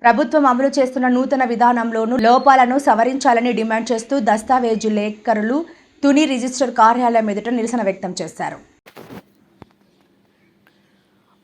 ప్రభుత్వం అమలు చేస్తున్న నూతన విధానంలోనూ లోపాలను సవరించాలని డిమాండ్ చేస్తూ దస్తావేజు లేఖరులు తుని రిజిస్టర్ కార్యాలయం ఎదుట నిరసన వ్యక్తం చేశారు.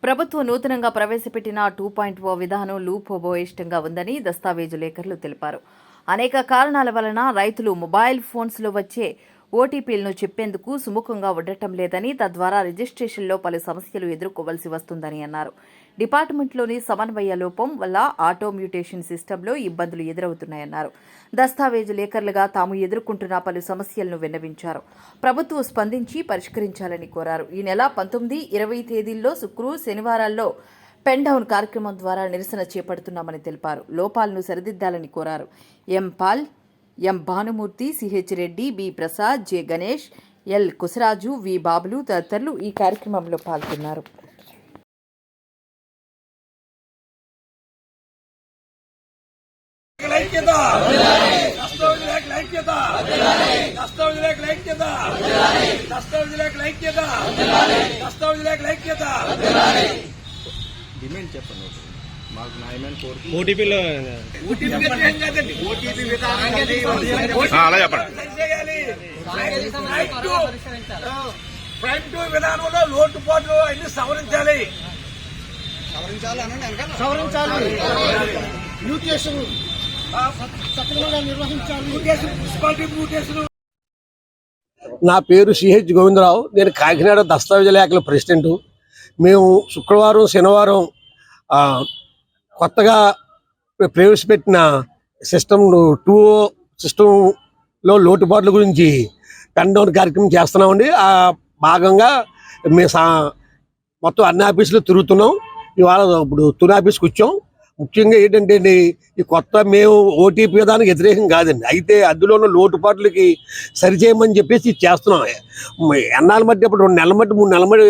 ప్రభుత్వం నూతనంగా ప్రవేశపెట్టిన 2.0 విధానం లూపోబోయిష్టంగా ఉందని దస్తావేజు లేఖరులు తెలిపారు. అనేక కారణాల వలన రైతులు మొబైల్ ఫోన్స్లో వచ్చే ఓటీపీలను చెప్పేందుకు సుముఖంగా ఉండటం లేదని, తద్వారా రిజిస్ట్రేషన్లో పలు సమస్యలు ఎదుర్కోవలసి వస్తుందని అన్నారు. డిపార్ట్మెంట్లోని సమన్వయ లోపం వల్ల ఆటో మ్యూటేషన్ సిస్టంలో ఇబ్బందులు ఎదురవుతున్నాయన్నారు. దస్తావేజు లేఖర్లుగా తాము ఎదుర్కొంటున్న పలు సమస్యలను విన్నవించారు. ప్రభుత్వం స్పందించి పరిష్కరించాలని కోరారు. ఈ నెల 19, 20 తేదీల్లో శనివారాల్లో పెన్ డౌన్ కార్యక్రమం ద్వారా నిరసన చేపడుతున్నామని తెలిపారు. లోపాలను సరిదిద్దాలని కోరారు. M Paul, M Bhanumurthy, CH Reddy, B Prasad, J Ganesh, L Kusaraju, V Babulu తదితరులు ఈ కార్యక్రమంలో పాల్గొన్నారు. అలా చెప్పండి. ప్రైమ్ టూ విధానంలో లోటుపాట్లు అన్ని సవరించాలి. నా పేరు సిహెచ్ గోవిందరావు. నేను కాకినాడ దస్తావేజ లేఖల ప్రెసిడెంట్. మేము శుక్రవారం, శనివారం కొత్తగా ప్రవేశపెట్టిన సిస్టంలో లోటుపాట్ల గురించి పెన్ డౌన్ కార్యక్రమం చేస్తున్నామండి. ఆ భాగంగా మేము మొత్తం అన్ని ఆఫీసులు తిరుగుతున్నాం. ఇవాళ ఇప్పుడు తుని ఆఫీస్కి వచ్చాం. ముఖ్యంగా ఏంటంటే ఈ కొత్త మేము ఓటీపీ విధానికి వ్యతిరేకం కాదండి. అయితే అందులో ఉన్న లోటుపాట్లకి సరిచేయమని చెప్పేసి చేస్తున్నాం. ఎన్నాళ్ళ మట్టి అప్పుడు 2 నెలల మట్టి 3 నెలల మట్టి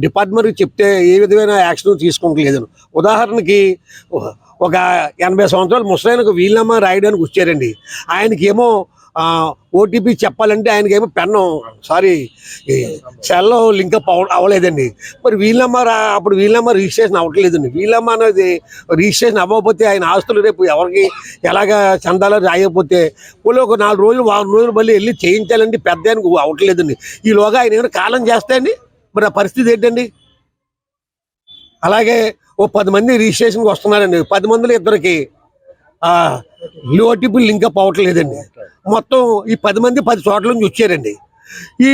డిపార్ట్మెంట్కి చెప్తే ఏ విధమైన యాక్షన్ తీసుకోవట్లేదని. ఉదాహరణకి ఒక 80 సంవత్సరాలు ముసలాయనకు వీలునామా రాయడానికి వచ్చారండి. ఆయనకేమో ఓటీపీ చెప్పాలంటే ఆయనకేమో సెల్లో లింకప్ అవ్వలేదండి. మరి అప్పుడు వీలునామా రిజిస్ట్రేషన్ అవ్వట్లేదండి. వీలునామా అనేది రిజిస్ట్రేషన్ అవ్వకపోతే ఆయన ఆస్తులు రేపు ఎవరికి ఎలాగా చందాలో రాయకపోతే వాళ్ళు ఒక 4 రోజులు 6 రోజులు మళ్ళీ వెళ్ళి చేయించాలండి. పెద్ద ఆయనకు అవ్వట్లేదండి. ఈలోగా ఆయన ఏమైనా కాలం చేస్తాయండి. మరి ఆ పరిస్థితి ఏంటండి? అలాగే ఓ 10 మంది రిజిస్ట్రేషన్కి వస్తున్నారండి. 10 మందిలో ఇద్దరికి ఓటీపీ లింకప్ అవ్వట్లేదండి. మొత్తం ఈ 10 మంది 10 చోట్ల నుంచి వచ్చారండి. ఈ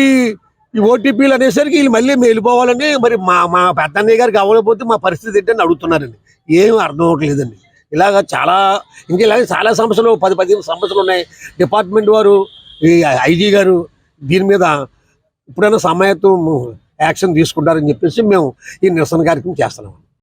ఓటీపీలు అనేసరికి వీళ్ళు మళ్ళీ వెళ్ళిపోవాలని, మరి మా పెద్దన్నయ్య గారికి అవ్వకపోతే మా పరిస్థితి ఏంటని అడుగుతున్నారండి. ఏం అర్థం అవ్వట్లేదండి. ఇలాగ చాలా సమస్యలు 10-15 సమస్యలు ఉన్నాయి. డిపార్ట్మెంట్ వారు, ఈ ఐజీ గారు దీని మీద ఇప్పుడైనా సమయత్వం యాక్షన్ తీసుకుంటారని చెప్పేసి మేము ఈ నిరసన కార్యక్రమం చేస్తున్నాం.